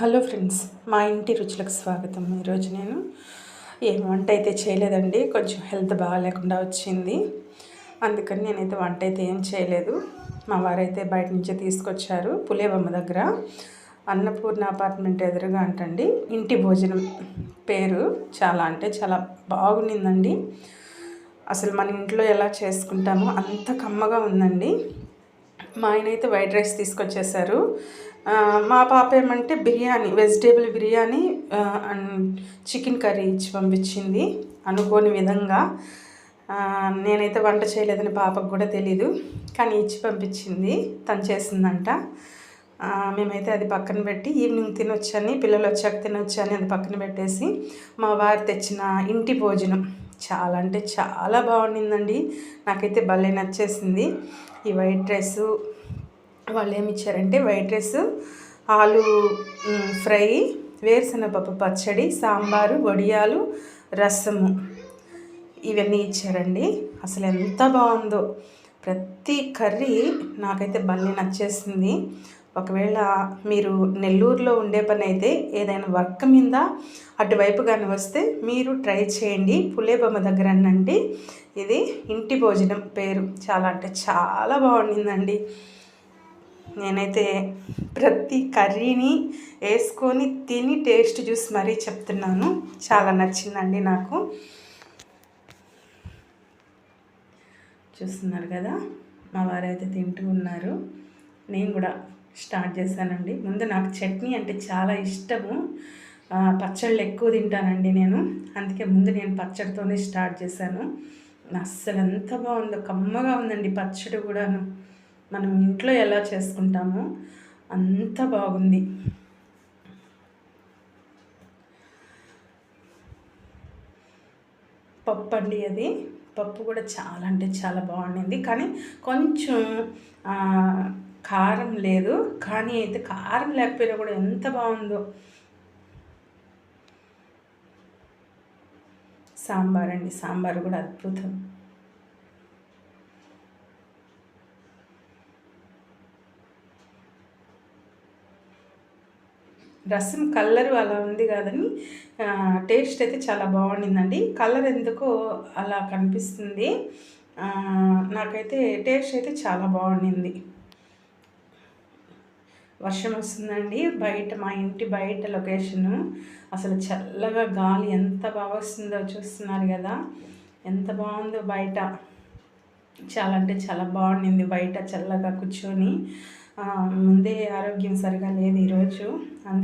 Hello friends, మా ఇంటి రుచులకు స్వాగతం. ఈరోజు నేను ఏం వంట అయితే చేయలేదండి. కొంచెం హెల్త్ బాగాలేకుండా వచ్చింది. అందుకని నేనైతే వంట అయితే ఏం చేయలేదు. మా వారైతే బయట నుంచే తీసుకొచ్చారు. పులేబొమ్మ దగ్గర అన్నపూర్ణ అపార్ట్మెంట్ ఎదురుగా అంటండి ఇంటి భోజనం పేరు. చాలా అంటే చాలా బాగుండిందండి. అసలు మన ఇంట్లో ఎలా చేసుకుంటామో అంత కమ్మగా ఉందండి. మా ఆయన అయితే వైట్ రైస్ తీసుకొచ్చేసారు. మా పాప ఏమంటే biryani, vegetable biryani and chicken curry ఇచ్చి పంపించింది అనుకోని విధంగా. నేనైతే వంట చేయలేదని పాపకు కూడా తెలీదు, కానీ ఇచ్చి పంపించింది. తను చేసిందంట. మేమైతే అది పక్కన పెట్టి ఈవినింగ్ తినొచ్చని, పిల్లలు వచ్చాక తినొచ్చని అది పక్కన పెట్టేసి మా వారు తెచ్చిన ఇంటి భోజనం చాలా అంటే చాలా బాగుండిందండి. నాకైతే భలే నచ్చేసింది. ఈ వైట్ రైసు వాళ్ళు ఏమి ఇచ్చారంటే వైట్ రైస్, ఆలు ఫ్రై, వేరుశనగపప్పు పచ్చడి, సాంబారు, వడియాలు, రసము ఇవన్నీ ఇచ్చారండి. అసలు ఎంత బాగుందో. ప్రతి కర్రీ నాకైతే భలే నచ్చేసింది. ఒకవేళ మీరు నెల్లూరులో ఉండే పని అయితే ఏదైనా వర్క్ మీద అటువైపు కానీ వస్తే మీరు ట్రై చేయండి. పులేబొమ్మ దగ్గర అనండి. ఇది ఇంటి భోజనం పేరు. చాలా అంటే చాలా బాగుండిందండి. నేనైతే ప్రతి కర్రీని వేసుకొని తిని టేస్ట్ చూసి మరీ చెప్తున్నాను. చాలా నచ్చిందండి నాకు. చూస్తున్నారు కదా, మా వారైతే తింటూ ఉన్నారు. నేను కూడా స్టార్ట్ చేశానండి. ముందు నాకు చట్నీ అంటే చాలా ఇష్టము. పచ్చళ్ళు ఎక్కువ తింటానండి నేను. అందుకే ముందు నేను పచ్చడితోనే స్టార్ట్ చేశాను. అస్సలు ఎంత బాగుందో, కమ్మగా ఉందండి పచ్చడి కూడాను. మనం ఇంట్లో ఎలా చేసుకుంటామో అంత బాగుంది. పప్పు అండి, అది పప్పు కూడా చాలా అంటే చాలా బాగుండింది. కానీ కొంచెం కారం లేదు. కానీ అయితే కారం లేకపోయినా కూడా ఎంత బాగుందో. సాంబార్ అండి, సాంబార్ కూడా అద్భుతం. రసం కలరు అలా ఉంది కాదని టేస్ట్ అయితే చాలా బాగుండిందండి. కలర్ ఎందుకో అలా కనిపిస్తుంది. నాకైతే టేస్ట్ అయితే చాలా బాగుండింది. వర్షం వస్తుందండి బయట, మా ఇంటి బయట లొకేషను. అసలు చల్లగా గాలి ఎంత బాగా వస్తుందో చూస్తున్నారు కదా, ఎంత బాగుందో బయట. చాలా అంటే చాలా బాగుండింది బయట చల్లగా కూర్చొని. ముందే ఆరోగ్యం సరిగా లేదు ఈరోజు, అందుకే